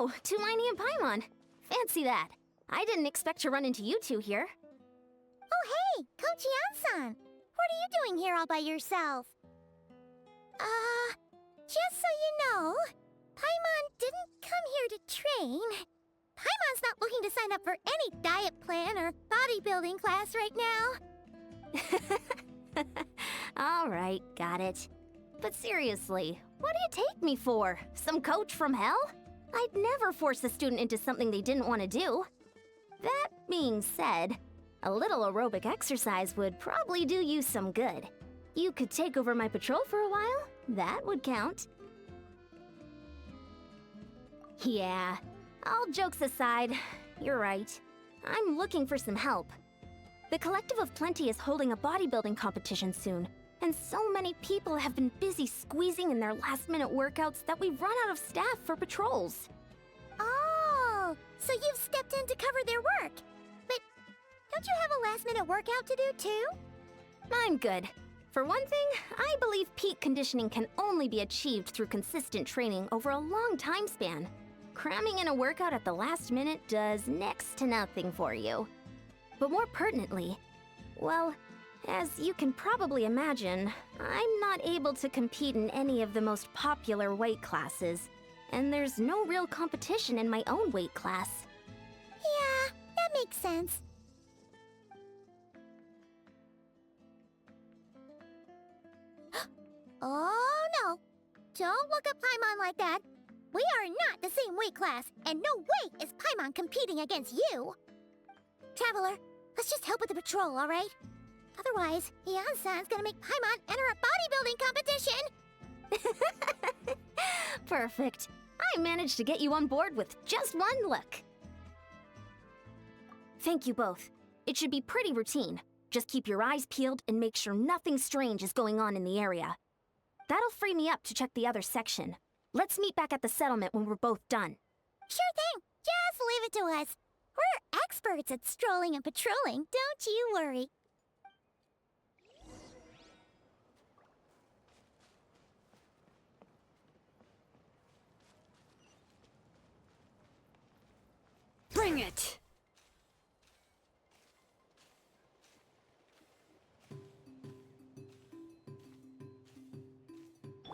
Oh, Tumini and Paimon. Fancy that. I didn't expect to run into you two here. Oh hey, Coach Yan-san! What are you doing here all by yourself? Just so you know, Paimon didn't come here to train. Paimon's not looking to sign up for any diet plan or bodybuilding class right now. Alright, got it. But seriously, what do you take me for? Some coach from hell? I'd never force a student into something they didn't want to do. That being said, a little aerobic exercise would probably do you some good. You could take over my patrol for a while. That would count. Yeah, all jokes aside, you're right. I'm looking for some help. The Collective of Plenty is holding a bodybuilding competition soon, and so many people have been busy squeezing in their last-minute workouts that we've run out of staff for patrols. Oh, so you've stepped in to cover their work. But don't you have a last-minute workout to do too? I'm good. For one thing, I believe peak conditioning can only be achieved through consistent training over a long time span. Cramming in a workout at the last minute does next to nothing for you. But more pertinently, well, as you can probably imagine, I'm not able to compete in any of the most popular weight classes, and there's no real competition in my own weight class. Yeah, that makes sense. Oh no! Don't look at Paimon like that. We are not the same weight class, and no way is Paimon competing against you! Traveler, let's just help with the patrol, alright? Otherwise, Yan-san's gonna make Paimon enter a bodybuilding competition! Perfect. I managed to get you on board with just one look. Thank you both. It should be pretty routine. Just keep your eyes peeled and make sure nothing strange is going on in the area. That'll free me up to check the other section. Let's meet back at the settlement when we're both done. Sure thing. Just leave it to us. We're experts at strolling and patrolling, don't you worry. Bring it!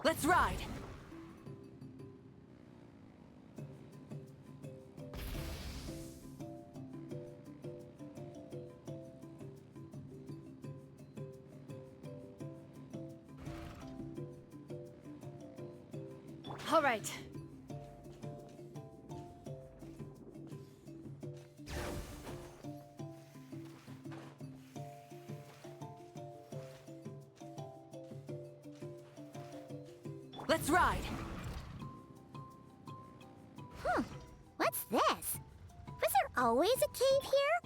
Let's ride! All right. Let's ride! What's this? Was there always a cave here?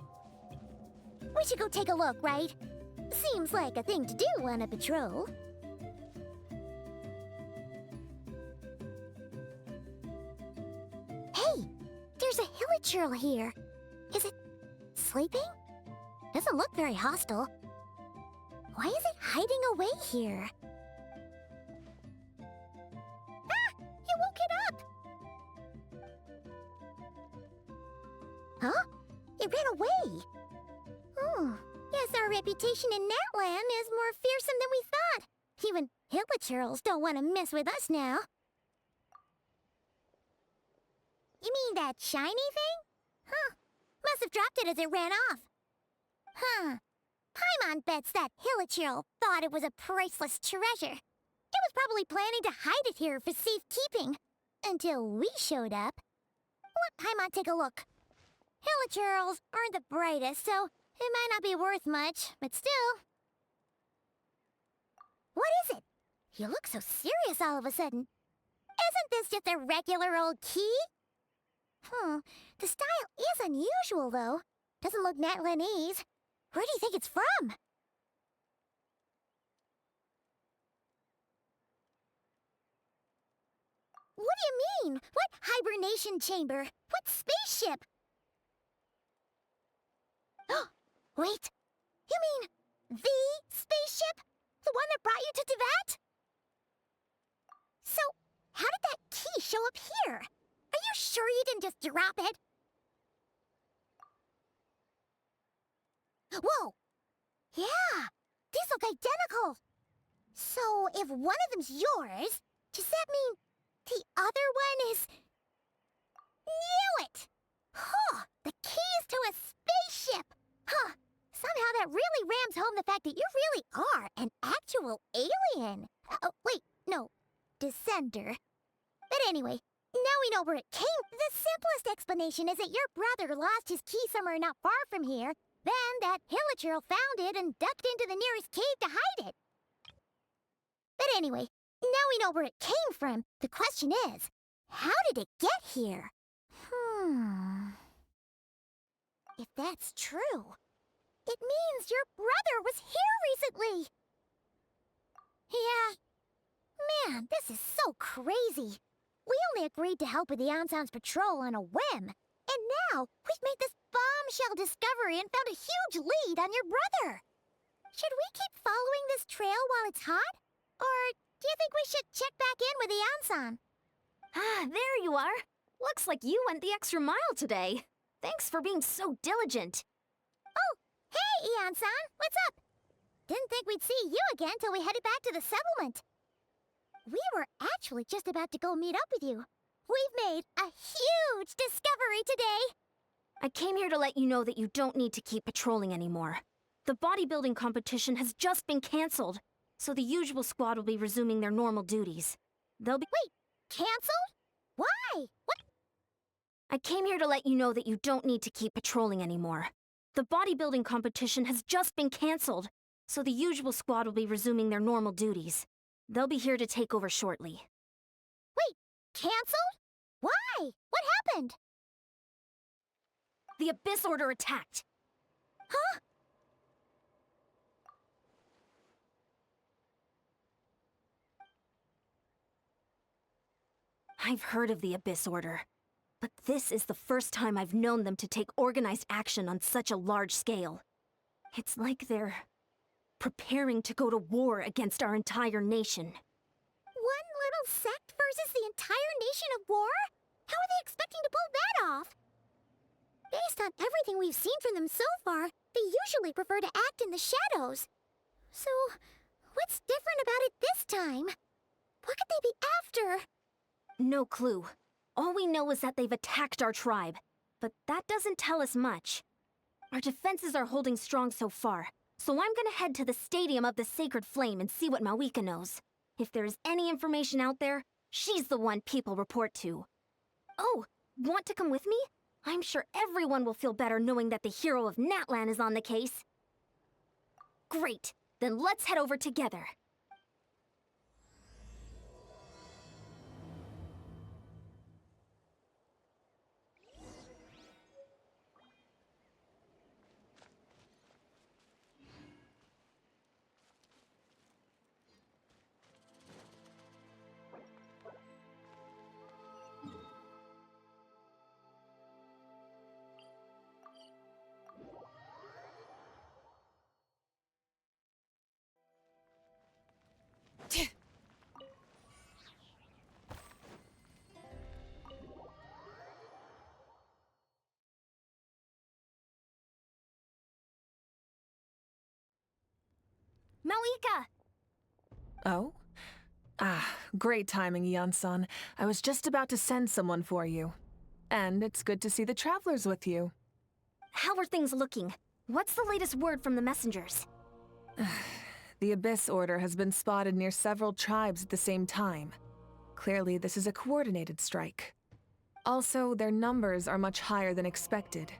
We should go take a look, right? Seems like a thing to do on a patrol. Hey! There's a hilichurl here. Is it sleeping? Doesn't look very hostile. Why is it hiding away here? You woke it up! Huh? It ran away! Oh, guess our reputation in that land is more fearsome than we thought. Even hilichurls don't want to mess with us now. You mean that shiny thing? Huh. Must have dropped it as it ran off. Huh. Paimon bets that hilichurl thought it was a priceless treasure. It was probably planning to hide it here for safekeeping. Until we showed up. Let Paimon take a look. Hilichurls aren't the brightest, so it might not be worth much, but still. What is it? You look so serious all of a sudden. Isn't this just a regular old key? The style is unusual, though. Doesn't look Natlanese. Where do you think it's from? What do you mean? What hibernation chamber? What spaceship? Wait. You mean the spaceship? The one that brought you to Teyvat? So, how did that key show up here? Are you sure you didn't just drop it? Whoa! Yeah! These look identical! So, if one of them's yours, does that mean the other one is... Knew it! Huh! The keys to a spaceship! Huh! Somehow that really rams home the fact that you really are an actual alien. Oh, wait, no. Descender. But anyway, now we know where it came. The simplest explanation is that your brother lost his key somewhere not far from here. Then that Hilichurl found it and ducked into the nearest cave to hide it. But anyway, now we know where it came from. The question is, how did it get here? If that's true, it means your brother was here recently. Yeah. Man, this is so crazy. We only agreed to help with the Anson's patrol on a whim. And now, we've made this bombshell discovery and found a huge lead on your brother. Should we keep following this trail while it's hot? Or do you think we should check back in with the Anson? Ah, there you are. Looks like you went the extra mile today. Thanks for being so diligent. Oh, hey, Ian-san, what's up? Didn't think we'd see you again till we headed back to the settlement. We were actually just about to go meet up with you. We've made a huge discovery today. I came here to let you know that you don't need to keep patrolling anymore. The bodybuilding competition has just been cancelled, so the usual squad will be resuming their normal duties. They'll be— Wait, cancelled? Why? What? I came here to let you know that you don't need to keep patrolling anymore. The bodybuilding competition has just been cancelled, so the usual squad will be resuming their normal duties. They'll be here to take over shortly. Wait, cancelled? Why? What happened? The Abyss Order attacked. Huh? I've heard of the Abyss Order, but this is the first time I've known them to take organized action on such a large scale. It's like they're preparing to go to war against our entire nation. One little sect versus the entire nation of war? How are they expecting to pull that off? Based on everything we've seen from them so far, they usually prefer to act in the shadows. So, what's different about it this time? What could they be after? No clue. All we know is that they've attacked our tribe, but that doesn't tell us much. Our defenses are holding strong so far, so I'm gonna head to the Stadium of the Sacred Flame and see what Mawika knows. If there's any information out there, she's the one people report to. Oh, want to come with me? I'm sure everyone will feel better knowing that the hero of Natlan is on the case. Great, then let's head over together. Mawika! Oh? Great timing, Ian-san. I was just about to send someone for you. And it's good to see the travelers with you. How are things looking? What's the latest word from the messengers? The Abyss Order has been spotted near several tribes at the same time. Clearly, this is a coordinated strike. Also, their numbers are much higher than expected.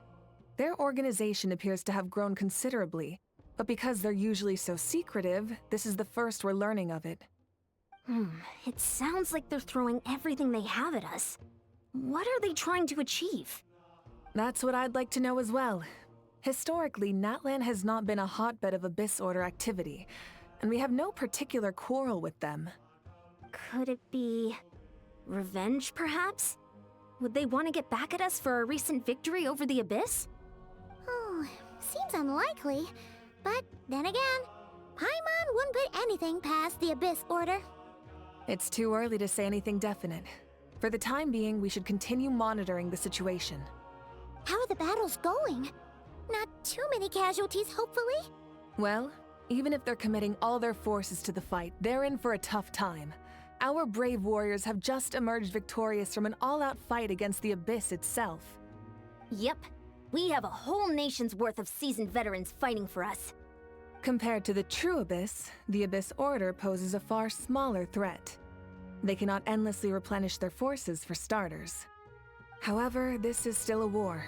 Their organization appears to have grown considerably, but because they're usually so secretive, this is the first we're learning of it. It sounds like they're throwing everything they have at us. What are they trying to achieve? That's what I'd like to know as well. Historically, Natlan has not been a hotbed of Abyss Order activity, and we have no particular quarrel with them. Could it be revenge, perhaps? Would they want to get back at us for our recent victory over the Abyss? Oh, seems unlikely. But then again, Paimon wouldn't put anything past the Abyss Order. It's too early to say anything definite. For the time being, we should continue monitoring the situation. How are the battles going? Not too many casualties, hopefully? Well, even if they're committing all their forces to the fight, they're in for a tough time. Our brave warriors have just emerged victorious from an all-out fight against the Abyss itself. Yep. We have a whole nation's worth of seasoned veterans fighting for us. Compared to the true Abyss, the Abyss Order poses a far smaller threat. They cannot endlessly replenish their forces for starters. However, this is still a war,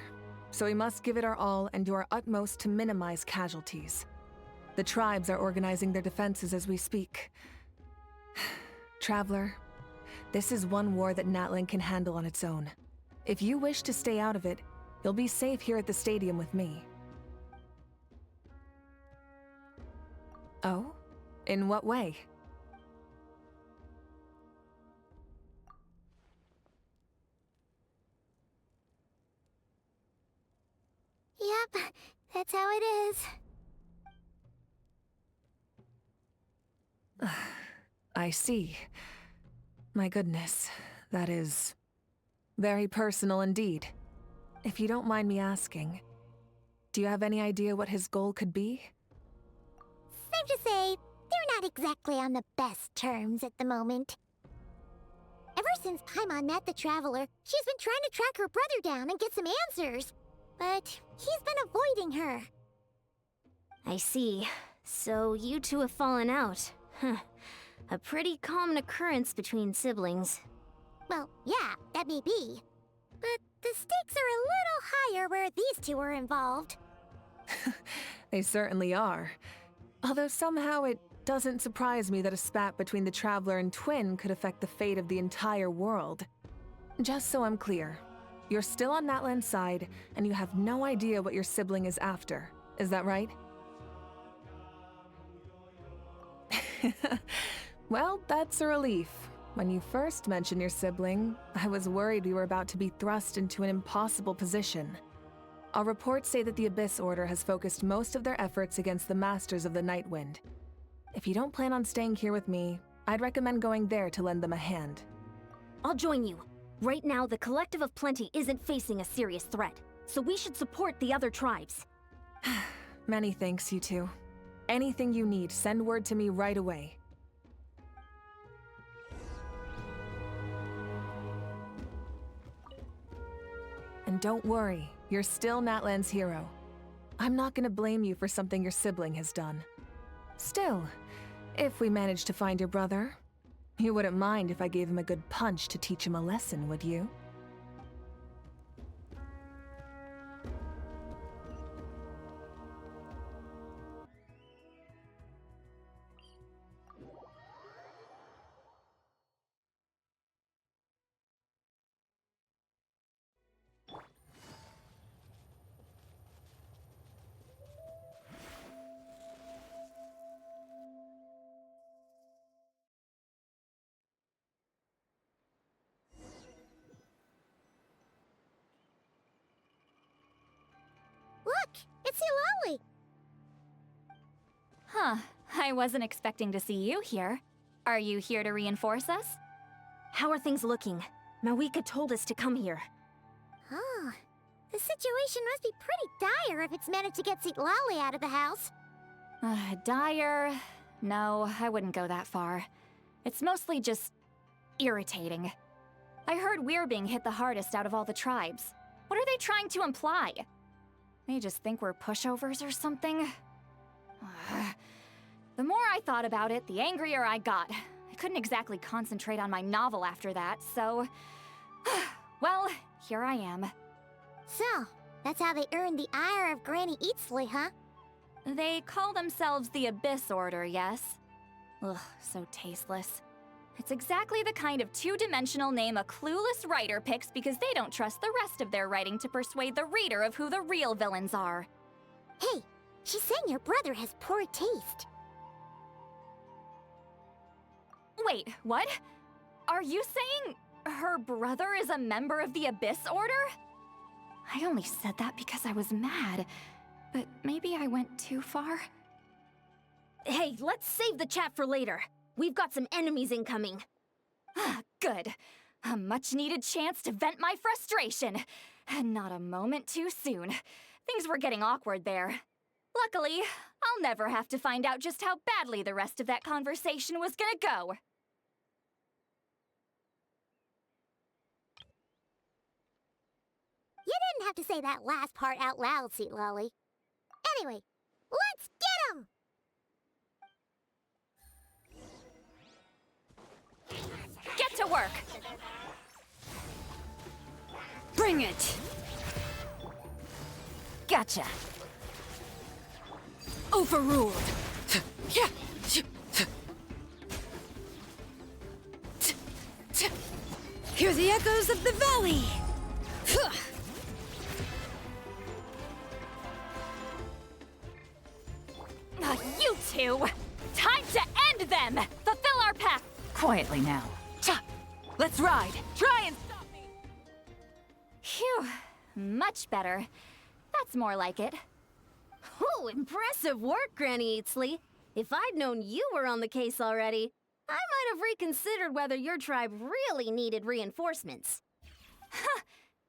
so we must give it our all and do our utmost to minimize casualties. The tribes are organizing their defenses as we speak. Traveler, this is one war that Natlan can handle on its own. If you wish to stay out of it, you'll be safe here at the stadium with me. Oh? In what way? Yep, that's how it is. I see. My goodness, that is very personal indeed. If you don't mind me asking, do you have any idea what his goal could be? Safe to say, they're not exactly on the best terms at the moment. Ever since Paimon met the Traveler, she's been trying to track her brother down and get some answers. But he's been avoiding her. I see. So you two have fallen out. Huh. A pretty common occurrence between siblings. Well, yeah, that may be. But the stakes are a little higher where these two are involved. They certainly are. Although somehow it doesn't surprise me that a spat between the Traveler and Twin could affect the fate of the entire world. Just so I'm clear, you're still on Natlan's side, and you have no idea what your sibling is after. Is that right? Well, that's a relief. When you first mentioned your sibling, I was worried we were about to be thrust into an impossible position. Our reports say that the Abyss Order has focused most of their efforts against the Masters of the Nightwind. If you don't plan on staying here with me, I'd recommend going there to lend them a hand. I'll join you. Right now, the Collective of Plenty isn't facing a serious threat, so we should support the other tribes. Many thanks, you two. Anything you need, send word to me right away. And don't worry, you're still Natlan's hero. I'm not gonna blame you for something your sibling has done. Still, if we manage to find your brother, you wouldn't mind if I gave him a good punch to teach him a lesson, would you? Look, it's Eulalie! Huh, I wasn't expecting to see you here. Are you here to reinforce us? How are things looking? Mawika told us to come here. Oh, the situation must be pretty dire if it's managed to get Eulalie out of the house. Dire? No, I wouldn't go that far. It's mostly just irritating. I heard we're being hit the hardest out of all the tribes. What are they trying to imply? They just think we're pushovers or something? The more I thought about it, the angrier I got. I couldn't exactly concentrate on my novel after that, so... well, here I am. So, that's how they earned the ire of Granny Eatsley, huh? They call themselves the Abyss Order, yes? Ugh, so tasteless. It's exactly the kind of two-dimensional name a clueless writer picks because they don't trust the rest of their writing to persuade the reader of who the real villains are. Hey, she's saying your brother has poor taste. Wait, what? Are you saying her brother is a member of the Abyss Order? I only said that because I was mad, but maybe I went too far. Hey, let's save the chat for later. We've got some enemies incoming. Good. A much-needed chance to vent my frustration. And not a moment too soon. Things were getting awkward there. Luckily, I'll never have to find out just how badly the rest of that conversation was gonna go. You didn't have to say that last part out loud, Sweet Lolly. Anyway, let's get 'em! Get to work! Bring it! Gotcha. Overruled! Hear the echoes of the valley! You two! Time to end them! Fulfill our pact! Quietly now. Let's ride! Try and stop me! Phew. Much better. That's more like it. Oh, impressive work, Granny Eatsley. If I'd known you were on the case already, I might have reconsidered whether your tribe really needed reinforcements.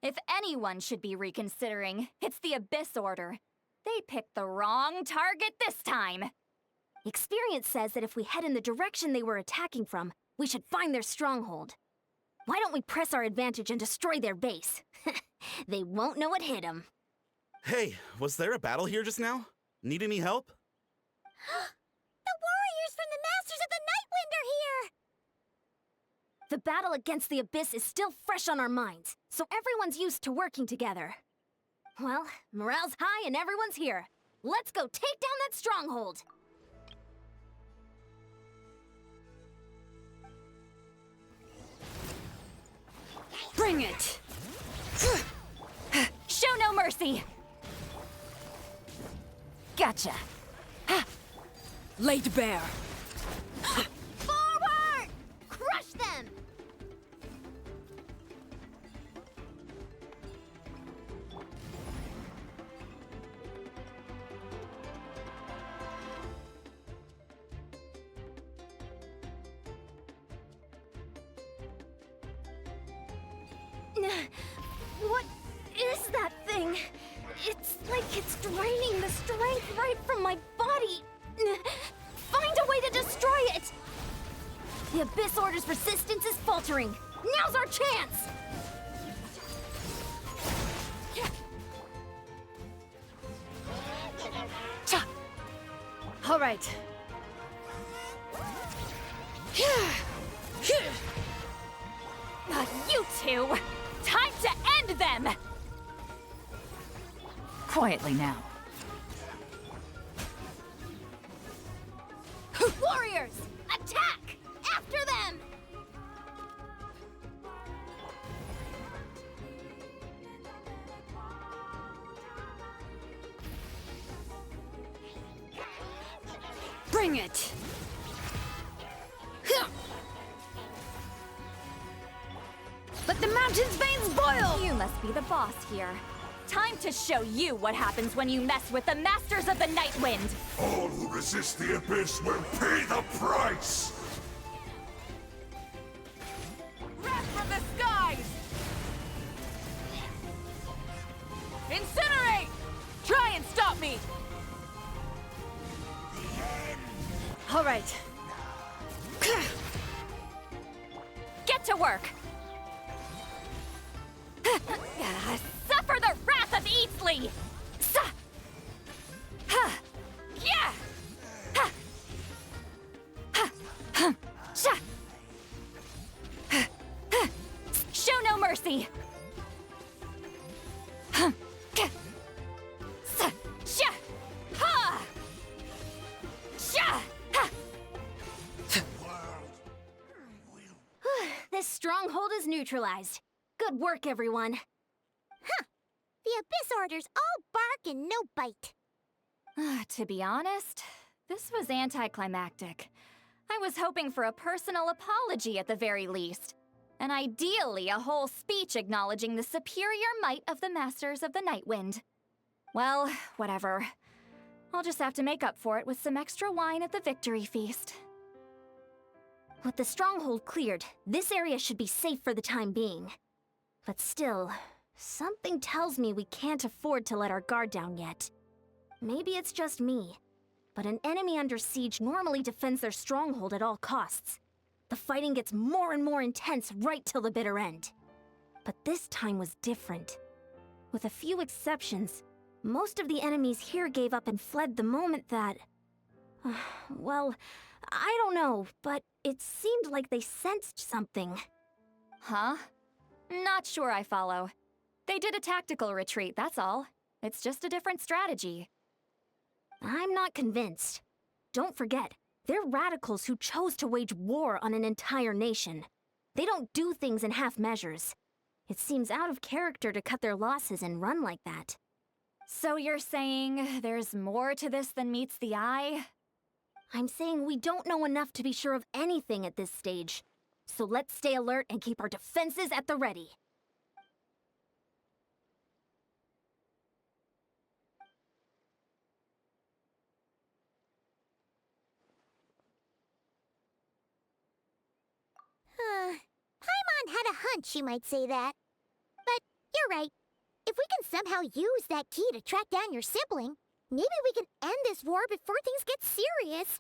If anyone should be reconsidering, it's the Abyss Order. They picked the wrong target this time. Experience says that if we head in the direction they were attacking from, we should find their stronghold. Why don't we press our advantage and destroy their base? They won't know what hit them. Hey, was there a battle here just now? Need any help? The warriors from the Masters of the Nightwind are here! The battle against the Abyss is still fresh on our minds, so everyone's used to working together. Well, morale's high and everyone's here. Let's go take down that stronghold! Bring it! Show no mercy! Gotcha. Laid bare! Forward! Crush them! What is that thing? It's like it's draining the strength right from my body. Find a way to destroy it! The Abyss Order's resistance is faltering. Now's our chance! All right. You two! Time to end them! Quietly now. Warriors! Attack! After them! Bring it! Let the mountain's veins boil! You must be the boss here. Time to show you what happens when you mess with the Masters of the Nightwind! All who resist the Abyss will pay the price! Wrath from the skies! Incinerate! Try and stop me! All right. Get to work! Suffer the wrath of Eatsley! Yeah! Show no mercy! This stronghold is neutralized. Good work, everyone. The Abyss Order's all bark and no bite. To be honest, this was anticlimactic. I was hoping for a personal apology at the very least. And ideally, a whole speech acknowledging the superior might of the Masters of the Nightwind. Well, whatever. I'll just have to make up for it with some extra wine at the victory feast. With the stronghold cleared, this area should be safe for the time being. But still, something tells me we can't afford to let our guard down yet. Maybe it's just me, but an enemy under siege normally defends their stronghold at all costs. The fighting gets more and more intense right till the bitter end. But this time was different. With a few exceptions, most of the enemies here gave up and fled the moment that... well, I don't know, but it seemed like they sensed something. Huh? Not sure I follow. They did a tactical retreat, that's all. It's just a different strategy. I'm not convinced. Don't forget, they're radicals who chose to wage war on an entire nation. They don't do things in half measures. It seems out of character to cut their losses and run like that. So you're saying there's more to this than meets the eye? I'm saying we don't know enough to be sure of anything at this stage. So let's stay alert and keep our defenses at the ready. Paimon had a hunch you might say that. But you're right. If we can somehow use that key to track down your sibling, maybe we can end this war before things get serious.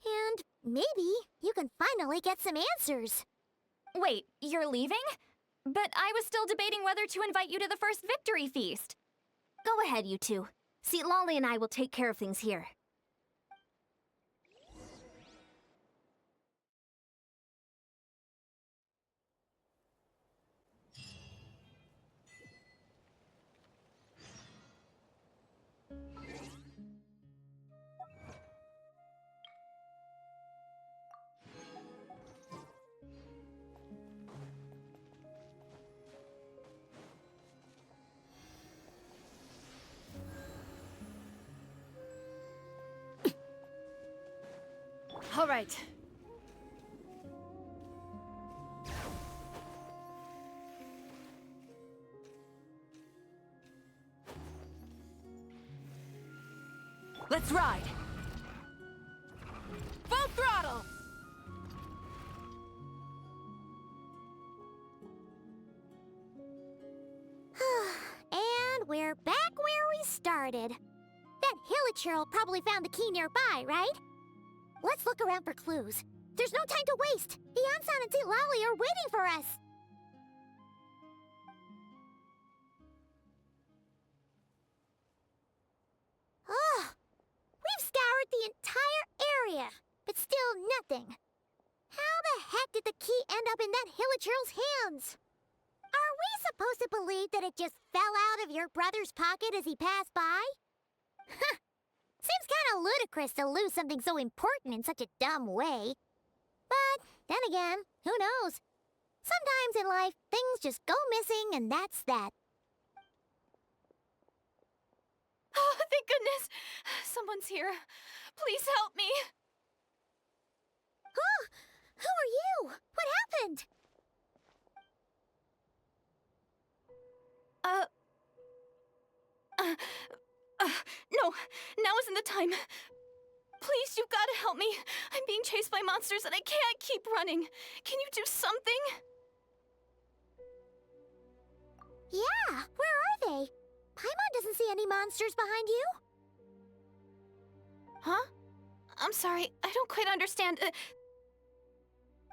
And maybe you can finally get some answers. Wait, you're leaving? But I was still debating whether to invite you to the first victory feast. Go ahead, you two. Seat Lolly and I will take care of things here. All right. Let's ride. Full throttle. And we're back where we started. That Hilichurl probably found the key nearby, right? Let's look around for clues. There's no time to waste. The Ansan and Seat Lolly are waiting for us. Ugh! We've scoured the entire area, but still nothing. How the heck did the key end up in that Hilichurl's hands? Are we supposed to believe that it just fell out of your brother's pocket as he passed by? Huh! Seems kinda ludicrous to lose something so important in such a dumb way. But then again, who knows? Sometimes in life, things just go missing and that's that. Oh, thank goodness! Someone's here. Please help me! Oh! Who are you? What happened? No, now isn't the time. Please, you've got to help me. I'm being chased by monsters and I can't keep running. Can you do something? Yeah, where are they? Paimon doesn't see any monsters behind you. Huh? I'm sorry, I don't quite understand.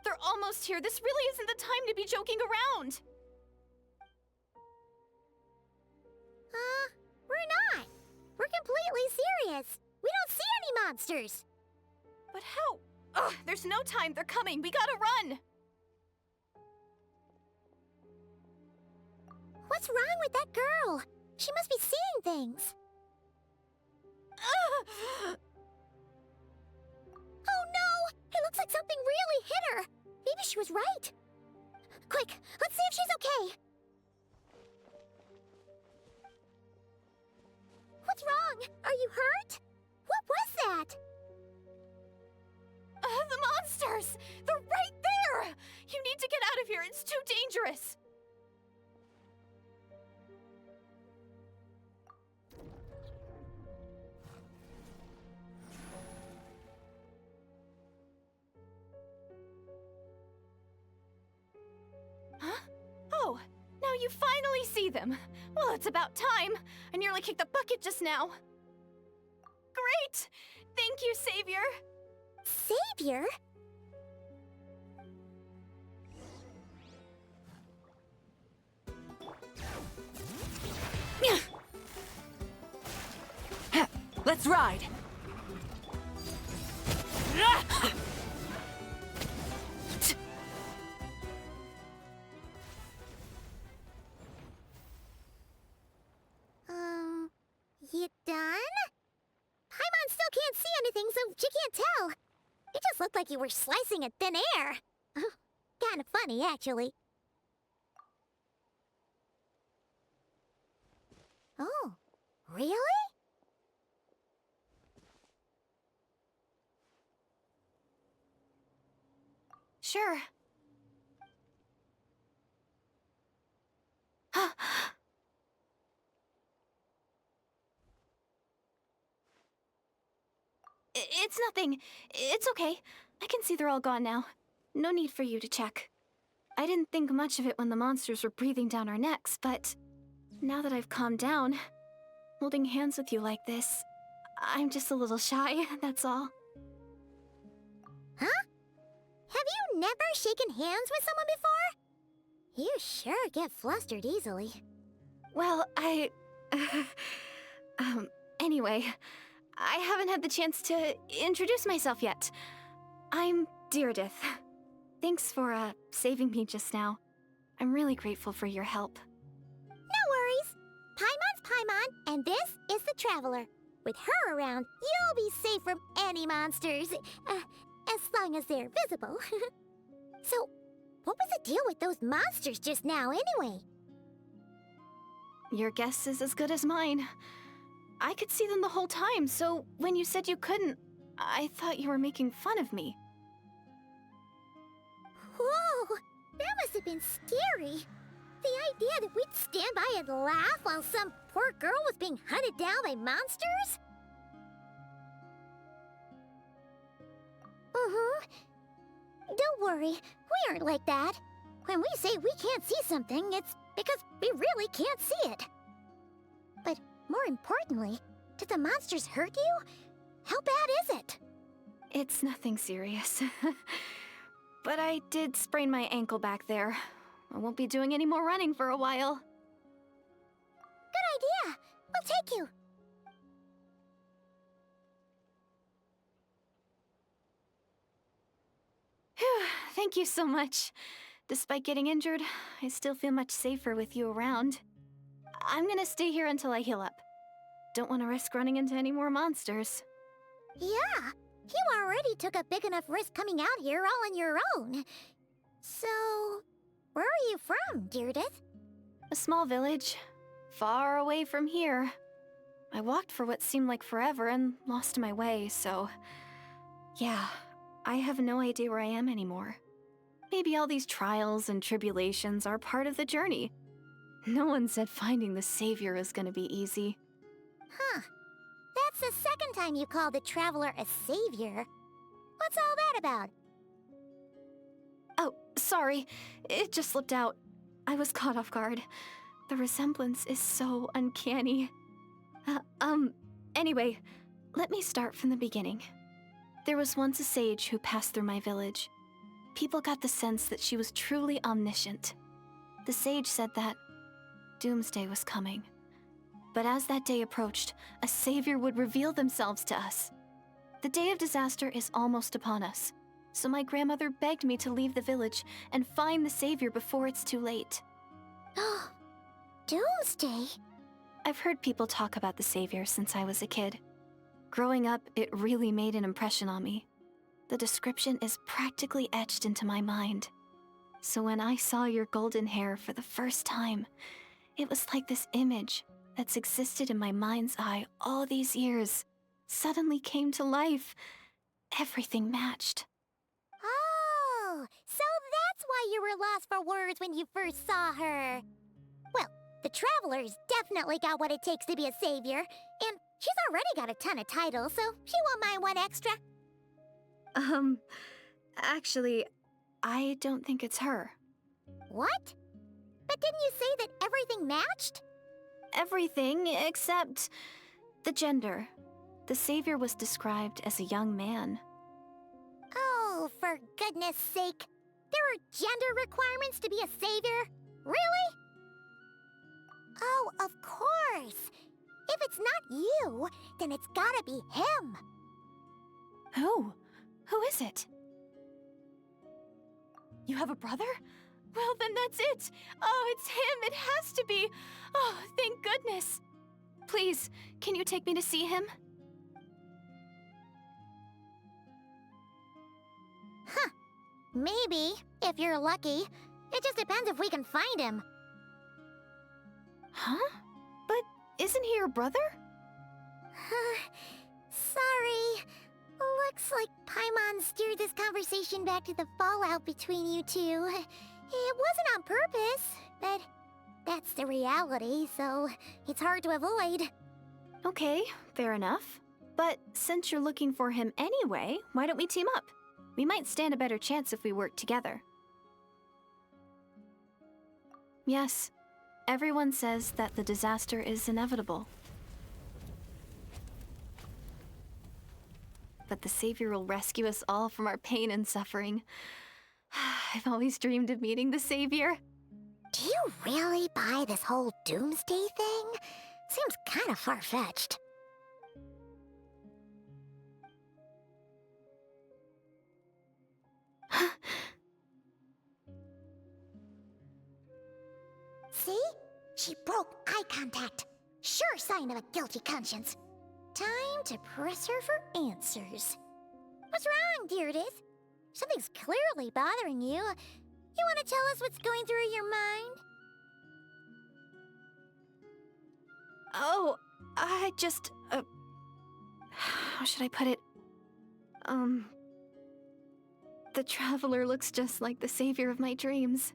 They're almost here. This really isn't the time to be joking around. We're not. We're completely serious. We don't see any monsters. But how? Ugh, there's no time. They're coming. We gotta run. What's wrong with that girl? She must be seeing things. Oh no! It looks like something really hit her. Maybe she was right. Quick, let's see if she's okay. What's wrong? Are you hurt? What was that? The monsters! They're right there! You need to get out of here. It's too dangerous. you finally see them. Well, it's about time. I nearly kicked the bucket just now. Great! Thank you, Savior! Savior? Let's ride! You done? Paimon still can't see anything, so she can't tell. It just looked like you were slicing at thin air. Kinda funny, actually. Oh, really? Sure. It's nothing. It's okay. I can see they're all gone now. No need for you to check. I didn't think much of it when the monsters were breathing down our necks, but now that I've calmed down, holding hands with you like this, I'm just a little shy, that's all. Huh? Have you never shaken hands with someone before? You sure get flustered easily. Well, anyway, I haven't had the chance to introduce myself yet. I'm Deirdith. Thanks for, saving me just now. I'm really grateful for your help. No worries. Paimon's Paimon, and this is the Traveler. With her around, you'll be safe from any monsters. As long as they're visible. So, what was the deal with those monsters just now, anyway? Your guess is as good as mine. I could see them the whole time, so when you said you couldn't, I thought you were making fun of me. Whoa! That must have been scary. The idea that we'd stand by and laugh while some poor girl was being hunted down by monsters? Don't worry, we aren't like that. When we say we can't see something, it's because we really can't see it. But more importantly, did the monsters hurt you? How bad is it? It's nothing serious. But I did sprain my ankle back there. I won't be doing any more running for a while. Good idea. We'll take you. Phew, thank you so much. Despite getting injured, I still feel much safer with you around. I'm gonna stay here until I heal up. Don't want to risk running into any more monsters. Yeah, you already took a big enough risk coming out here all on your own. So, where are you from, Deirdith? A small village, far away from here. I walked for what seemed like forever and lost my way, so... yeah, I have no idea where I am anymore. Maybe all these trials and tribulations are part of the journey. No one said finding the Savior is gonna be easy. Huh. That's the second time you called the Traveler a savior. What's all that about? Oh, sorry. It just slipped out. I was caught off guard. The resemblance is so uncanny. Anyway, let me start from the beginning. There was once a sage who passed through my village. People got the sense that she was truly omniscient. The sage said that doomsday was coming. But as that day approached, a savior would reveal themselves to us. The day of disaster is almost upon us, so my grandmother begged me to leave the village and find the savior before it's too late. Oh, doomsday? I've heard people talk about the savior since I was a kid. Growing up, it really made an impression on me. The description is practically etched into my mind. So when I saw your golden hair for the first time, it was like this image that's existed in my mind's eye all these years suddenly came to life. Everything matched. Oh, so that's why you were lost for words when you first saw her. Well, the Traveler's definitely got what it takes to be a savior, and she's already got a ton of titles, so she won't mind one extra. Actually, I don't think it's her. What? But didn't you say that everything matched? Everything except the gender. The savior was described as a young man. Oh, for goodness sake. There are gender requirements to be a savior? Really? Oh, of course. If it's not you, then it's gotta be him. Who? Who is it? You have a brother? Well, then that's it! Oh, it's him! It has to be! Oh, thank goodness! Please, can you take me to see him? Huh. Maybe, if you're lucky. It just depends if we can find him. Huh? But isn't he your brother? Sorry. Looks like Paimon steered this conversation back to the fallout between you two. It wasn't on purpose, but that's the reality, so it's hard to avoid. Okay, fair enough. But since you're looking for him anyway, why don't we team up? We might stand a better chance if we work together. Yes, everyone says that the disaster is inevitable. But the Savior will rescue us all from our pain and suffering. I've always dreamed of meeting the Savior. Do you really buy this whole doomsday thing? Seems kind of far-fetched. See? She broke eye contact. Sure sign of a guilty conscience. Time to press her for answers. What's wrong, Deirdith? Something's clearly bothering you. You want to tell us what's going through your mind? Oh, I just, how should I put it? The Traveler looks just like the savior of my dreams.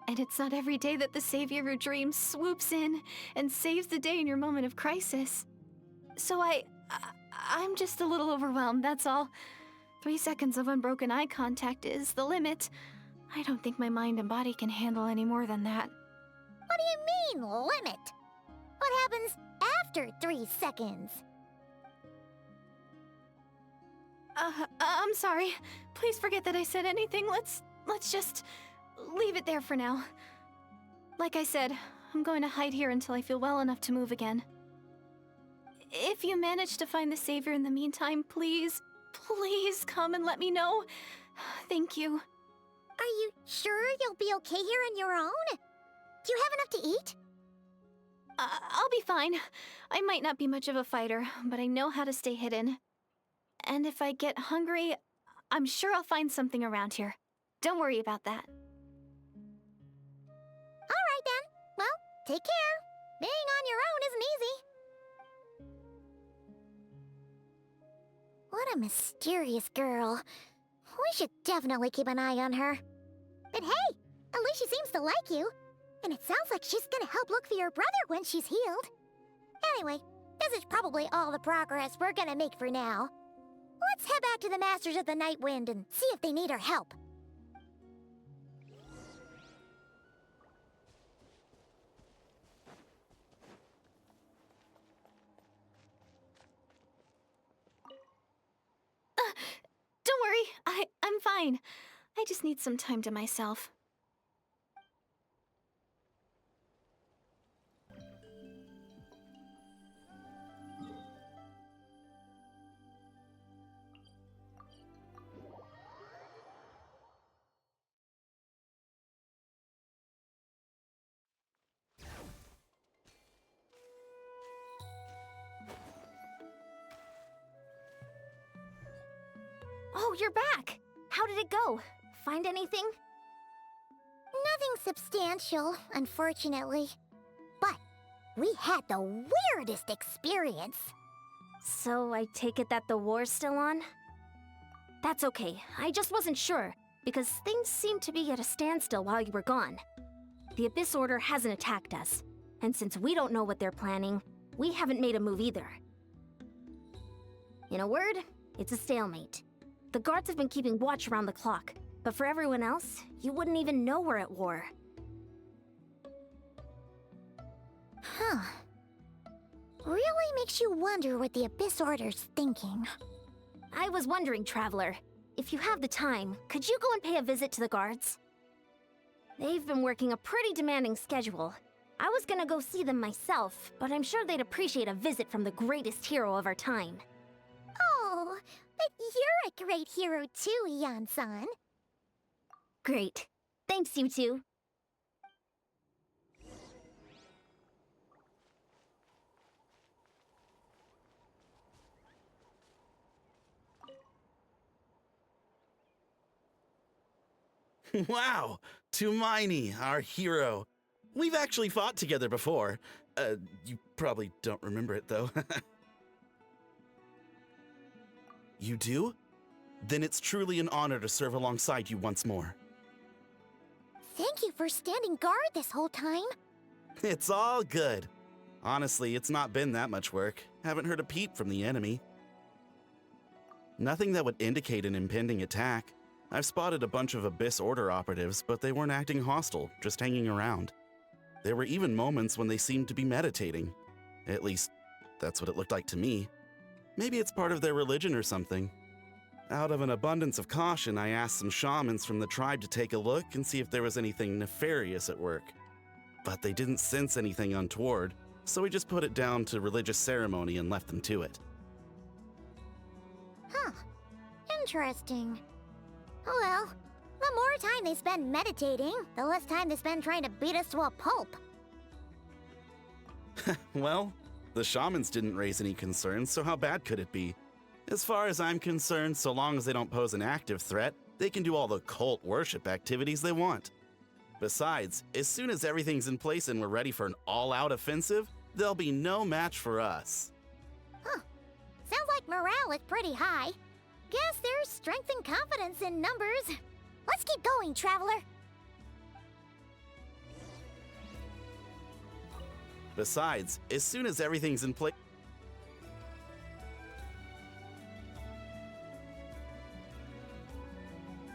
And it's not every day that the savior of your dreams swoops in and saves the day in your moment of crisis. So I'm just a little overwhelmed, that's all. 3 seconds of unbroken eye contact is the limit. I don't think my mind and body can handle any more than that. What do you mean, limit? What happens after 3 seconds? I'm sorry. Please forget that I said anything. Let's just leave it there for now. Like I said, I'm going to hide here until I feel well enough to move again. If you manage to find the Savior in the meantime, please come and let me know. Thank you. Are you sure you'll be okay here on your own? Do you have enough to eat? I'll be fine. I might not be much of a fighter, but I know how to stay hidden. And if I get hungry, I'm sure I'll find something around here. Don't worry about that. All right then. Well, take care. Being on your own isn't easy. What a mysterious girl. We should definitely keep an eye on her. But hey, at least she seems to like you. And it sounds like she's gonna help look for your brother when she's healed. Anyway, this is probably all the progress we're gonna make for now. Let's head back to the Masters of the Night Wind and see if they need our help. Don't worry, I'm fine. I just need some time to myself. Oh, you're back! How did it go? Find anything? Nothing substantial, unfortunately. But we had the weirdest experience. So I take it that the war's still on? That's okay. I just wasn't sure, because things seemed to be at a standstill while you were gone. The Abyss Order hasn't attacked us, and since we don't know what they're planning, we haven't made a move either. In a word, it's a stalemate. The guards have been keeping watch around the clock, but for everyone else, you wouldn't even know we're at war. Huh. Really makes you wonder what the Abyss Order's thinking. I was wondering, Traveler, if you have the time, could you go and pay a visit to the guards? They've been working a pretty demanding schedule. I was gonna go see them myself, but I'm sure they'd appreciate a visit from the greatest hero of our time. Oh, but you're a great hero too, Yan-san. Great. Thanks, you two. Wow, Tumaini, our hero. We've actually fought together before. You probably don't remember it, though. You do? Then it's truly an honor to serve alongside you once more. Thank you for standing guard this whole time. It's all good. Honestly, it's not been that much work. Haven't heard a peep from the enemy. Nothing that would indicate an impending attack. I've spotted a bunch of Abyss Order operatives, but they weren't acting hostile, just hanging around. There were even moments when they seemed to be meditating. At least, that's what it looked like to me. Maybe it's part of their religion or something. Out of an abundance of caution, I asked some shamans from the tribe to take a look and see if there was anything nefarious at work. But they didn't sense anything untoward, so we just put it down to religious ceremony and left them to it. Huh. Interesting. Oh well, the more time they spend meditating, the less time they spend trying to beat us to a pulp. Well, the shamans didn't raise any concerns, so how bad could it be? As far as I'm concerned, so long as they don't pose an active threat, they can do all the cult worship activities they want. Besides, as soon as everything's in place and we're ready for an all-out offensive, there'll be no match for us. Huh. Sounds like morale is pretty high. Guess there's strength and confidence in numbers. Let's keep going, Traveler. Besides, as soon as everything's in place...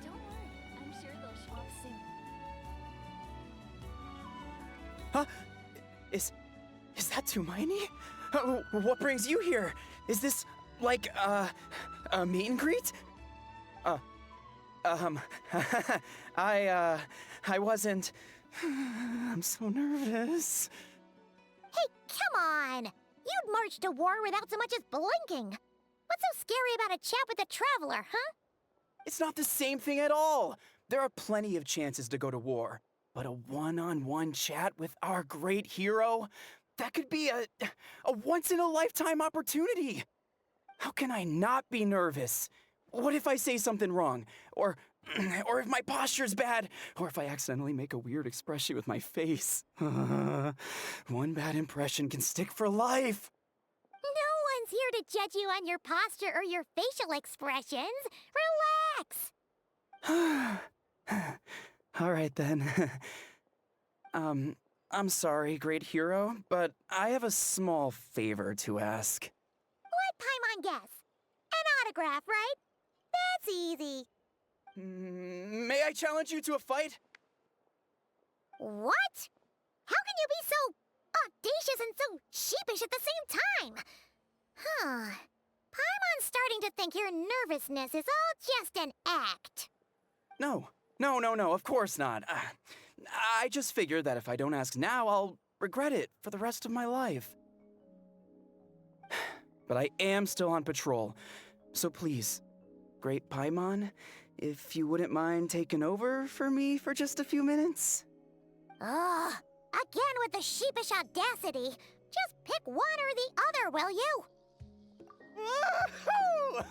Don't worry, I'm sure they'll show up soon. Huh? Is that Tumaini? What brings you here? Is this, like, a meet and greet? I wasn't... I'm so nervous. Hey, come on! You'd march to war without so much as blinking. What's so scary about a chat with a Traveler, huh? It's not the same thing at all. There are plenty of chances to go to war. But a one-on-one chat with our great hero? That could be a once-in-a-lifetime opportunity. How can I not be nervous? What if I say something wrong? Or if my posture's bad? Or if I accidentally make a weird expression with my face? One bad impression can stick for life. No one's here to judge you on your posture or your facial expressions. Relax! All right, then. I'm sorry, great hero, but I have a small favor to ask. Let Paimon guess. An autograph, right? That's easy. May I challenge you to a fight? What? How can you be so audacious and so sheepish at the same time? Huh. Paimon's starting to think your nervousness is all just an act. No, of course not. I just figured that if I don't ask now, I'll regret it for the rest of my life. But I am still on patrol, so please, Great Paimon, if you wouldn't mind taking over for me for just a few minutes? Ugh, again with the sheepish audacity. Just pick one or the other, will you? Woohoo!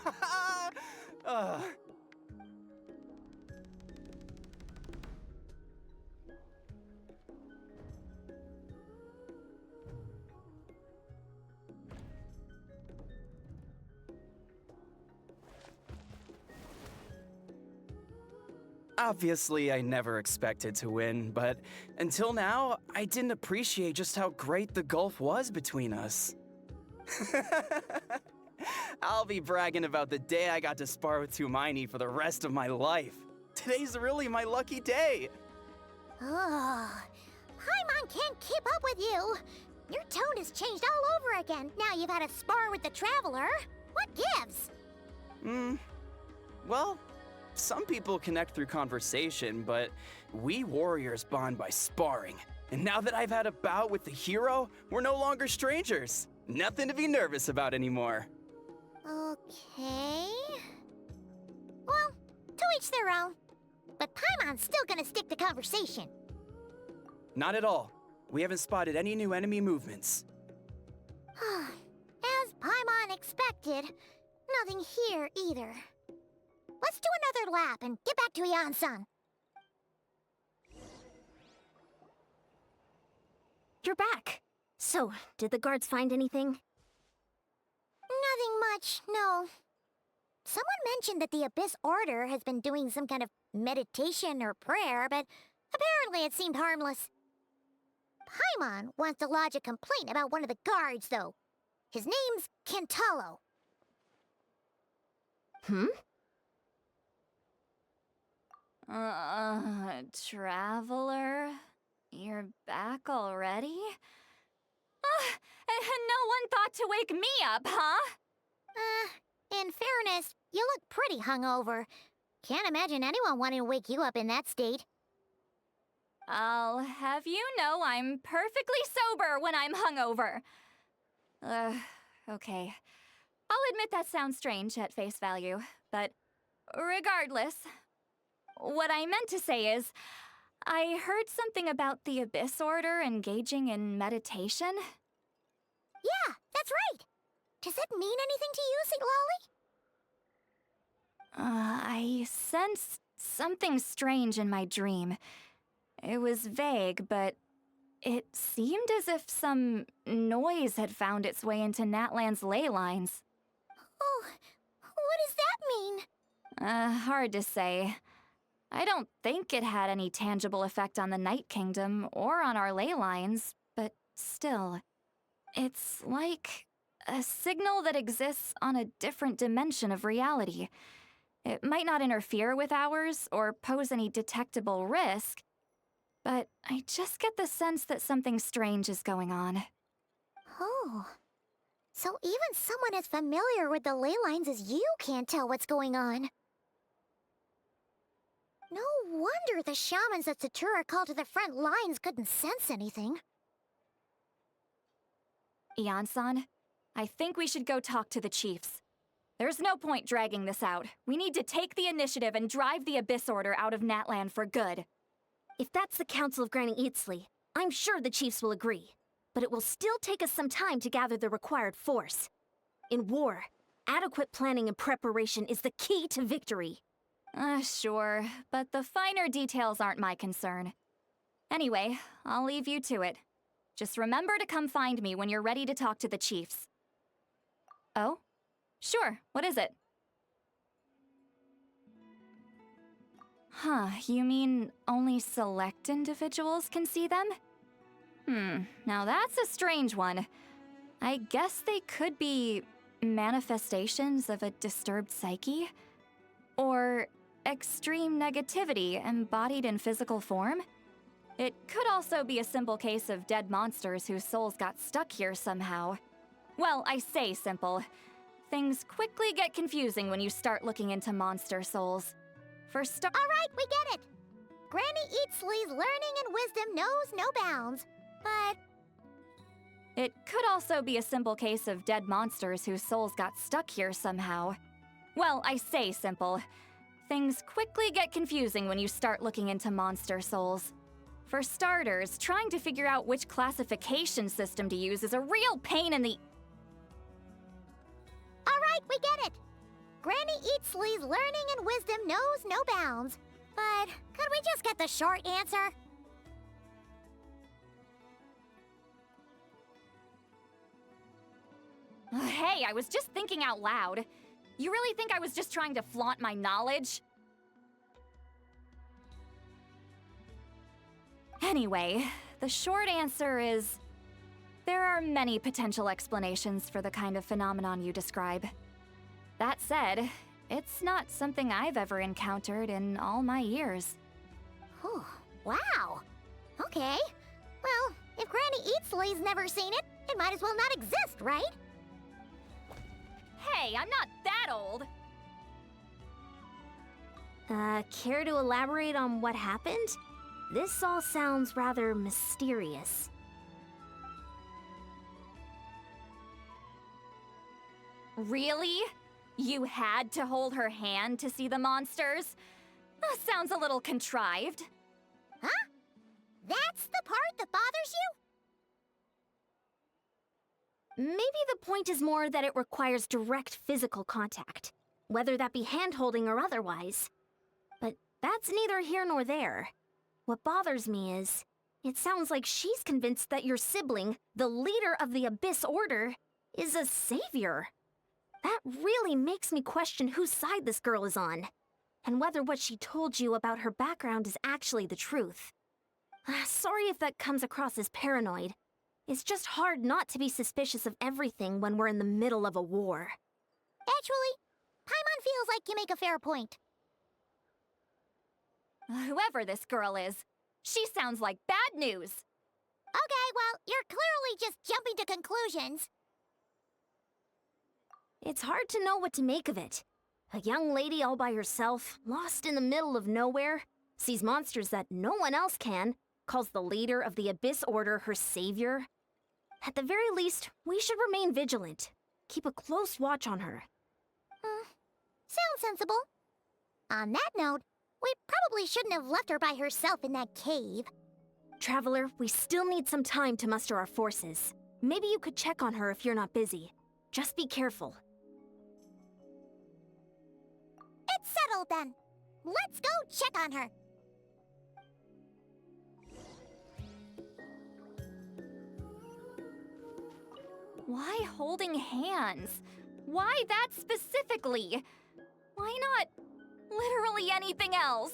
Obviously, I never expected to win, but until now, I didn't appreciate just how great the gulf was between us. I'll be bragging about the day I got to spar with Tumaini for the rest of my life. Today's really my lucky day. Ugh, Paimon can't keep up with you. Your tone has changed all over again. Now you've had a spar with the Traveler. What gives? Well, some people connect through conversation, but we warriors bond by sparring. And now that I've had a bout with the hero, we're no longer strangers. Nothing to be nervous about anymore. Okay. Well, to each their own. But Paimon's still gonna stick to conversation. Not at all. We haven't spotted any new enemy movements. As Paimon expected, nothing here either. Let's do another lap and get back to Ian-san. You're back. So, did the guards find anything? Nothing much, no. Someone mentioned that the Abyss Order has been doing some kind of meditation or prayer, but apparently it seemed harmless. Paimon wants to lodge a complaint about one of the guards, though. His name's Kentalo. Traveler? You're back already? And no one thought to wake me up, huh? In fairness, you look pretty hungover. Can't imagine anyone wanting to wake you up in that state. I'll have you know I'm perfectly sober when I'm hungover. Okay. I'll admit that sounds strange at face value, but regardless, what I meant to say is, I heard something about the Abyss Order engaging in meditation. Yeah, that's right. Does that mean anything to you, St. Lolly? I sensed something strange in my dream. It was vague, but it seemed as if some noise had found its way into Natlan's ley lines. Oh, what does that mean? Hard to say. I don't think it had any tangible effect on the Night Kingdom or on our ley lines, but still, it's like a signal that exists on a different dimension of reality. It might not interfere with ours or pose any detectable risk, but I just get the sense that something strange is going on. Oh. So even someone as familiar with the ley lines as you can't tell what's going on. No wonder the shamans that Satura called to the front lines couldn't sense anything. Ian-san, I think we should go talk to the chiefs. There's no point dragging this out. We need to take the initiative and drive the Abyss Order out of Natlan for good. If that's the Council of Granny Eatsley, I'm sure the chiefs will agree. But it will still take us some time to gather the required force. In war, adequate planning and preparation is the key to victory. Sure, but the finer details aren't my concern. Anyway, I'll leave you to it. Just remember to come find me when you're ready to talk to the chiefs. Oh? Sure, what is it? Huh, you mean only select individuals can see them? Now that's a strange one. I guess they could be manifestations of a disturbed psyche? Or extreme negativity embodied in physical form? It could also be a simple case of dead monsters whose souls got stuck here somehow. Well, I say simple. Things quickly get confusing when you start looking into monster souls. All right, we get it. Granny Eatsley's learning and wisdom knows no bounds, but... It could also be a simple case of dead monsters whose souls got stuck here somehow. Well, I say simple. Things quickly get confusing when you start looking into monster souls. For starters, trying to figure out which classification system to use is a real pain in the... All right, we get it. Granny Eatsley's learning and wisdom knows no bounds. But could we just get the short answer? Hey, I was just thinking out loud. You really think I was just trying to flaunt my knowledge? Anyway, the short answer is... there are many potential explanations for the kind of phenomenon you describe. That said, it's not something I've ever encountered in all my years. Oh, wow. Okay. Well, If Granny Eatsley's never seen it, it might as well not exist, right? Hey, I'm not that old. Care to elaborate on what happened? This all sounds rather mysterious. Really? You had to hold her hand to see the monsters? That sounds a little contrived. Huh? That's the part that bothers you? Maybe the point is more that it requires direct physical contact, whether that be hand-holding or otherwise. But that's neither here nor there. What bothers me is, it sounds like she's convinced that your sibling, the leader of the Abyss Order, is a savior. That really makes me question whose side this girl is on, and whether what she told you about her background is actually the truth. Sorry if that comes across as paranoid. It's just hard not to be suspicious of everything when we're in the middle of a war. Actually, Paimon feels like you make a fair point. Whoever this girl is, she sounds like bad news. Okay, well, you're clearly just jumping to conclusions. It's hard to know what to make of it. A young lady all by herself, lost in the middle of nowhere, sees monsters that no one else can, calls the leader of the Abyss Order her savior. At the very least, we should remain vigilant. Keep a close watch on her. Sounds sensible. On that note, we probably shouldn't have left her by herself in that cave. Traveler, we still need some time to muster our forces. Maybe you could check on her if you're not busy. Just be careful. It's settled then. Let's go check on her. Why holding hands? Why that specifically? Why not literally anything else?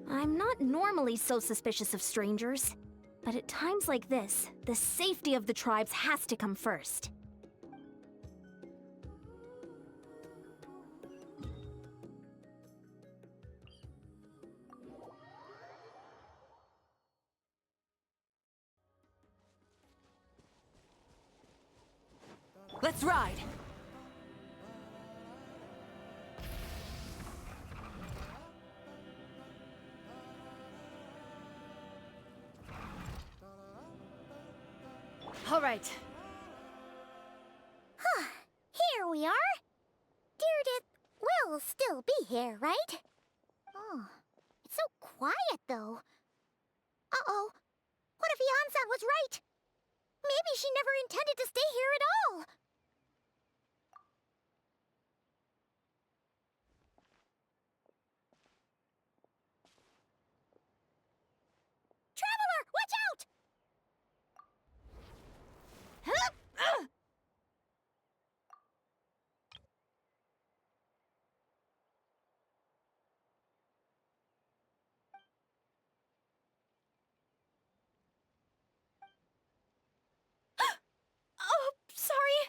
I'm not normally so suspicious of strangers, but at times like this, the safety of the tribes has to come first. Let's ride! All right. Here we are. Deardith will still be here, right? Oh, it's so quiet, though. Uh-oh. What if Yansan was right? Maybe she never intended to stay here at all. Traveler, watch out! Oh, sorry.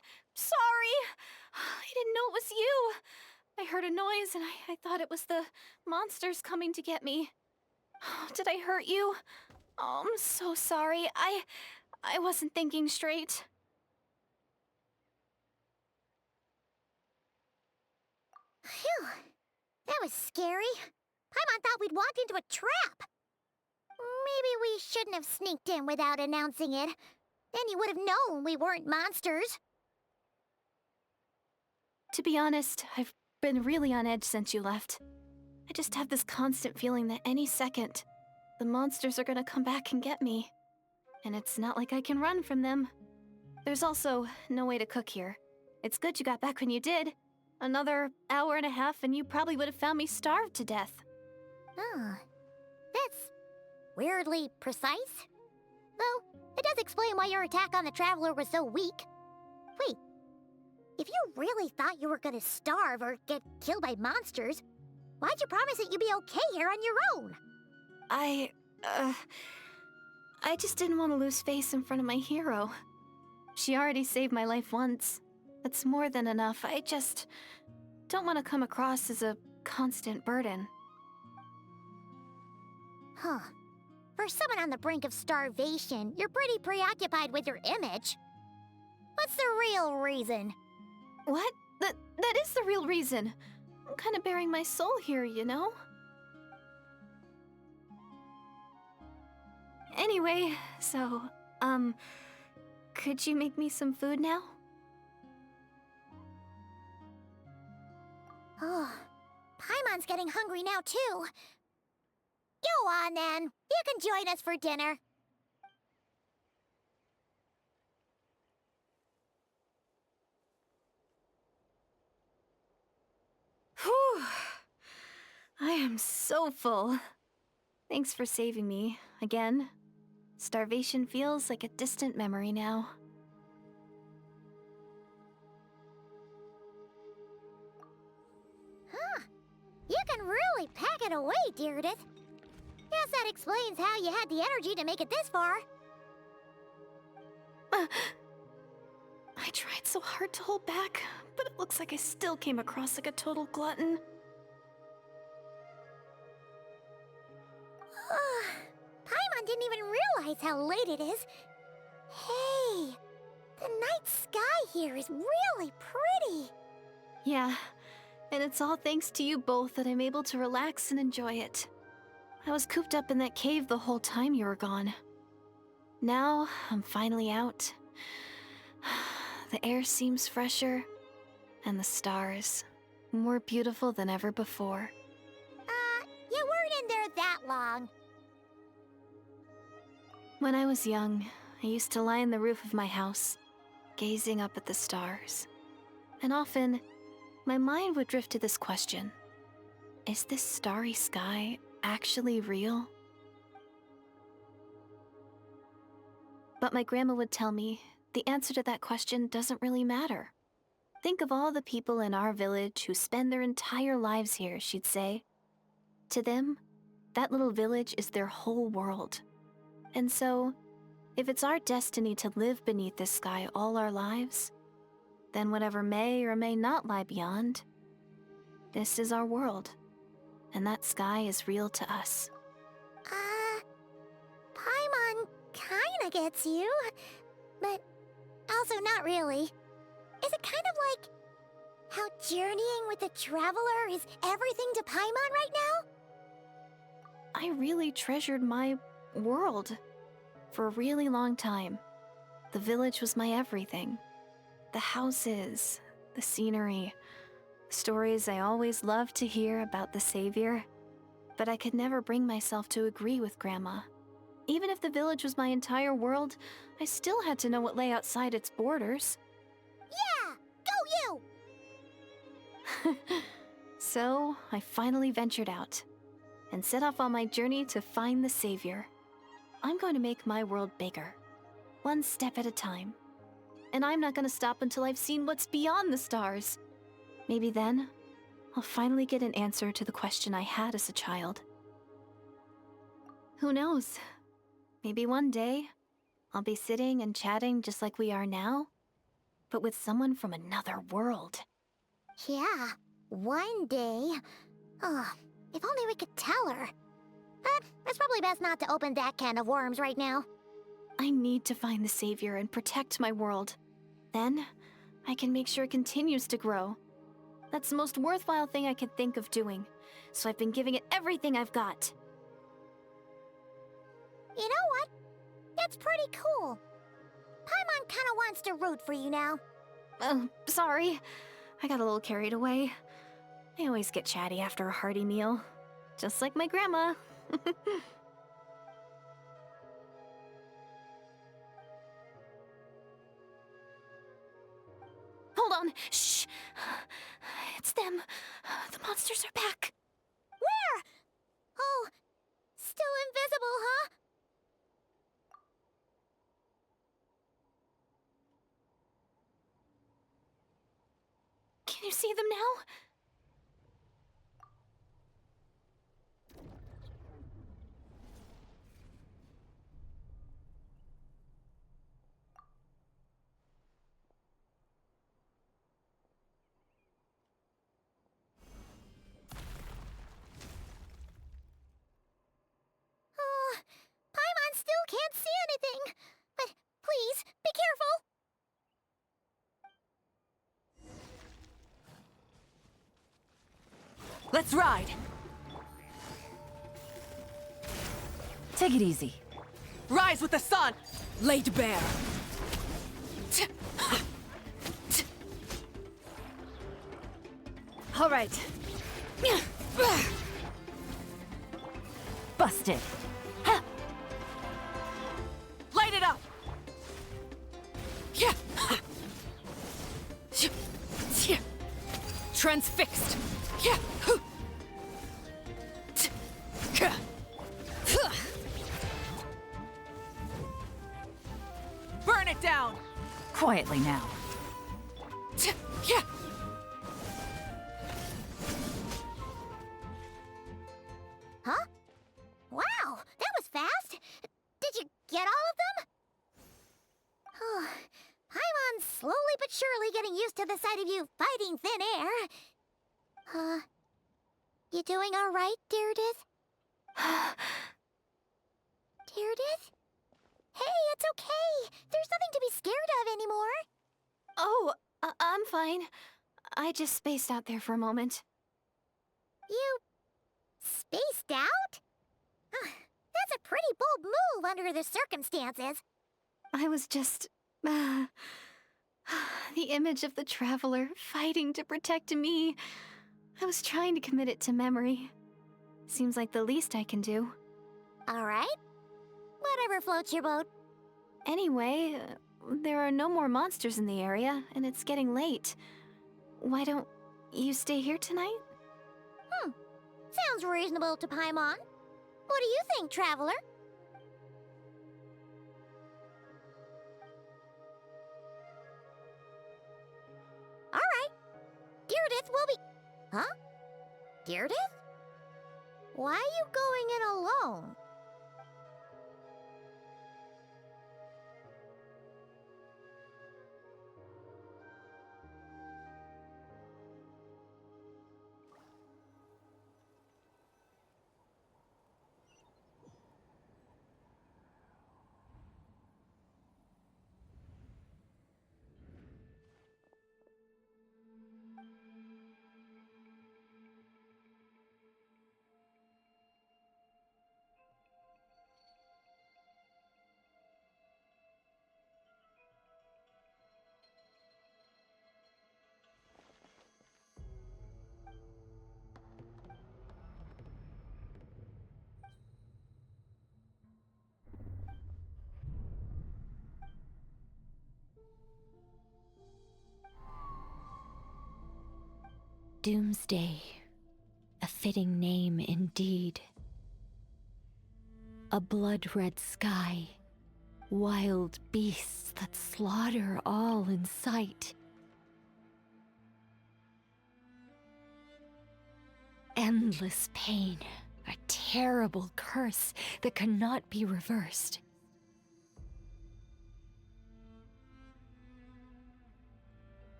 I didn't know it was you. I heard a noise and I thought it was the monsters coming to get me. Did I hurt you? Oh, I'm so sorry. I wasn't thinking straight. Phew. That was scary. Paimon thought we'd walked into a trap. Maybe we shouldn't have sneaked in without announcing it. Then you would have known we weren't monsters. To be honest, I've been really on edge since you left. I just have this constant feeling that any second, the monsters are gonna come back and get me. And it's not like I can run from them. There's also no way to cook here. It's good you got back when you did. Another hour and a half and you probably would have found me starved to death. Oh, that's weirdly precise. Though, it does explain why your attack on the Traveler was so weak. Wait, if you really thought you were gonna starve or get killed by monsters, why'd you promise that you'd be okay here on your own? I just didn't want to lose face in front of my hero. She already saved my life once. That's more than enough. don't want to come across as a constant burden. Huh. For someone on the brink of starvation, you're pretty preoccupied with your image. What's the real reason? What? That is the real reason. I'm kind of bearing my soul here, you know? Anyway, so, could you make me some food now? Oh, Paimon's getting hungry now, too. Go on, then. You can join us for dinner. Whew. I am so full. Thanks for saving me, again. Starvation feels like a distant memory now. Huh. You can really pack it away, Deirdith. Guess that explains how you had the energy to make it this far. I tried so hard to hold back, but it looks like I still came across like a total glutton. Paimon didn't even realize how late it is. Hey, the night sky here is really pretty. Yeah, and it's all thanks to you both that I'm able to relax and enjoy it. I was cooped up in that cave the whole time you were gone. Now, I'm finally out. The air seems fresher, and the stars more beautiful than ever before. You weren't in there that long. When I was young, I used to lie on the roof of my house, gazing up at the stars. And often, my mind would drift to this question. Is this starry sky actually real? But my grandma would tell me the answer to that question doesn't really matter. Think of all the people in our village who spend their entire lives here, she'd say. To them, that little village is their whole world. And so, if it's our destiny to live beneath this sky all our lives, then whatever may or may not lie beyond, this is our world, and that sky is real to us. Paimon kinda gets you, but also not really. Is it kind of like how journeying with the Traveler is everything to Paimon right now? I really treasured my world. For a really long time, the village was my everything. The houses, the scenery, stories I always loved to hear about the Savior. But I could never bring myself to agree with Grandma. Even if the village was my entire world, I still had to know what lay outside its borders. Yeah! Go you! So, I finally ventured out and set off on my journey to find the Savior. I'm going to make my world bigger, one step at a time. And I'm not going to stop until I've seen what's beyond the stars. Maybe then, I'll finally get an answer to the question I had as a child. Who knows? Maybe one day, I'll be sitting and chatting just like we are now, but with someone from another world. Yeah, one day. Oh, if only we could tell her. But it's probably best not to open that can of worms right now. I need to find the Savior and protect my world. Then, I can make sure it continues to grow. That's the most worthwhile thing I could think of doing, so I've been giving it everything I've got. You know what? It's pretty cool. Paimon kinda wants to root for you now. Oh, sorry. I got a little carried away. I always get chatty after a hearty meal. Just like my grandma. Hold on. Shh. It's them. The monsters are back. Where? Oh, still invisible, huh? Can you see them now? Let's ride! Take it easy. Rise with the sun! Laid bare! All right. Busted. Light it up! Transfixed! Burn it down! Quietly now. Huh? Wow, that was fast. Did you get all of them? Oh, Paimon's slowly but surely getting used to the sight of you fighting thin air. You doing all right, Deirdith? Deirdith? Hey, it's okay. There's nothing to be scared of anymore. Oh, I'm fine. I just spaced out there for a moment. You spaced out? That's a pretty bold move under the circumstances. I was just... the image of the Traveler fighting to protect me. I was trying to commit it to memory. Seems like the least I can do. All right. Whatever floats your boat. Anyway, there are no more monsters in the area, and it's getting late. Why don't you stay here tonight? Sounds reasonable to Paimon. What do you think, Traveler? All right. Deirdith will be... Huh? Deirdith? Why are you going in alone? Doomsday, a fitting name indeed. A blood-red sky, wild beasts that slaughter all in sight. Endless pain, a terrible curse that cannot be reversed.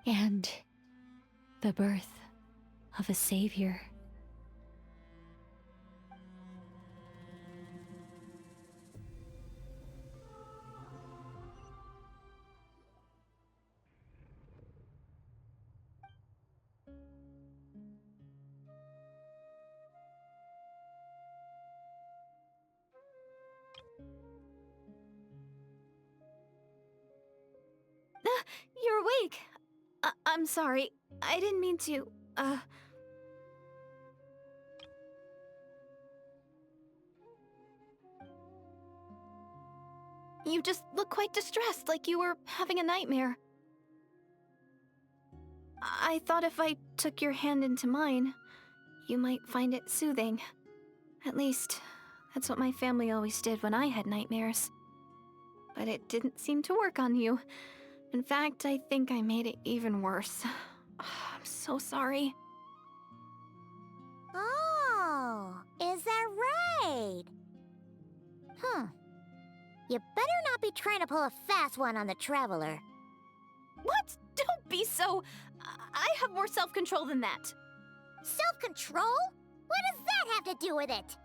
And the birth of a savior. You're awake! I'm sorry. I didn't mean to, You just look quite distressed, like you were having a nightmare. I thought if I took your hand into mine, you might find it soothing. At least, that's what my family always did when I had nightmares. But it didn't seem to work on you. In fact, I think I made it even worse. I'm so sorry. Oh, is that right? You better not be trying to pull a fast one on the Traveler. What? Don't be so... I have more self-control than that. Self-control? What does that have to do with it?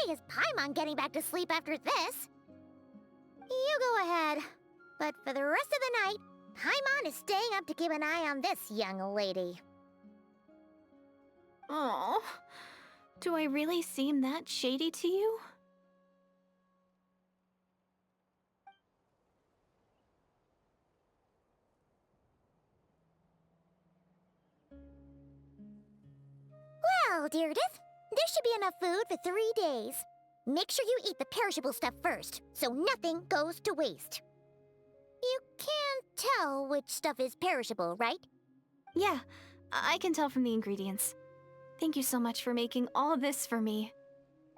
way is Paimon getting back to sleep after this. You go ahead. But for the rest of the night, Paimon is staying up to keep an eye on this young lady. Oh, do I really seem that shady to you? Well, Deirdre, there should be enough food for 3 days. Make sure you eat the perishable stuff first, so nothing goes to waste. You can't tell which stuff is perishable, right? Yeah, I can tell from the ingredients. Thank you so much for making all this for me.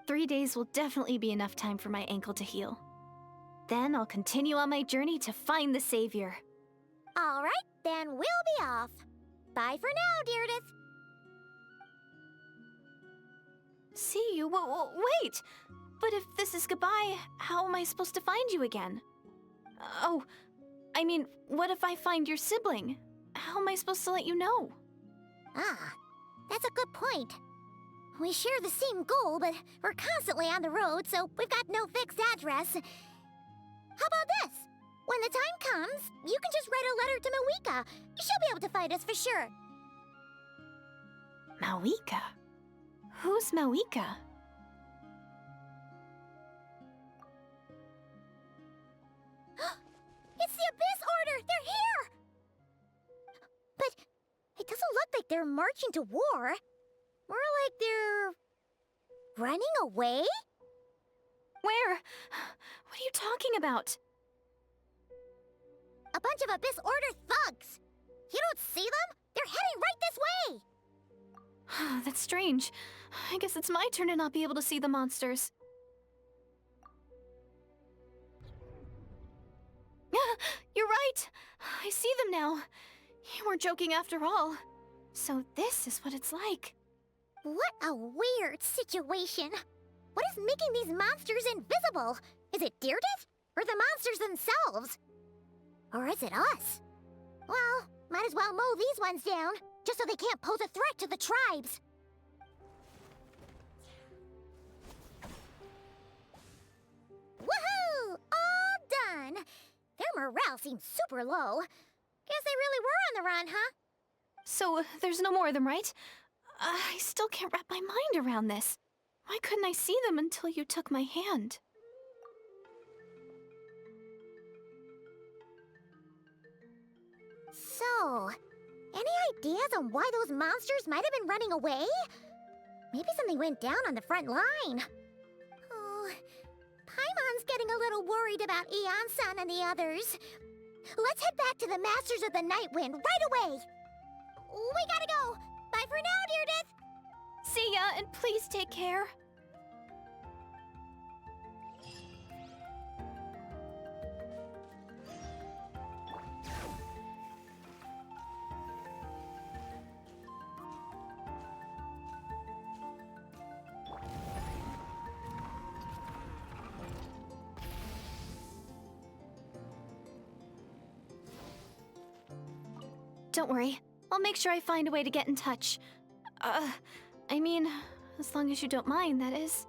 3 days will definitely be enough time for my ankle to heal. Then I'll continue on my journey to find the Savior. All right, then we'll be off. Bye for now, Deirdre. See you? Wait! But if this is goodbye, how am I supposed to find you again? Oh, I mean, what if I find your sibling? How am I supposed to let you know? Ah, that's a good point. We share the same goal, but we're constantly on the road, so we've got no fixed address. How about this? When the time comes, you can just write a letter to Mawika. She'll be able to find us for sure. Mawika? Who's Mawika? It's the Abyss Order! They're here! But it doesn't look like they're marching to war. More like they're running away? Where? What are you talking about? A bunch of Abyss Order thugs! You don't see them? They're heading right this way! That's strange. I guess it's my turn to not be able to see the monsters. You're right! I see them now. You weren't joking after all. So this is what it's like. What a weird situation. What is making these monsters invisible? Is it Deirdre? Or the monsters themselves? Or is it us? Well, might as well mow these ones down, just so they can't pose a threat to the tribes. Woohoo! All done! Their morale seems super low. Guess they really were on the run, huh? So there's no more of them, right? I still can't wrap my mind around this. Why couldn't I see them until you took my hand? So, any ideas on why those monsters might have been running away? Maybe something went down on the front line. Oh, Paimon's getting a little worried about Eon-san and the others. Let's head back to the Masters of the Night Wind right away. We gotta go. Bye for now, Deirdre. See ya, and please take care. Don't worry. I'll make sure I find a way to get in touch. I mean, as long as you don't mind, that is.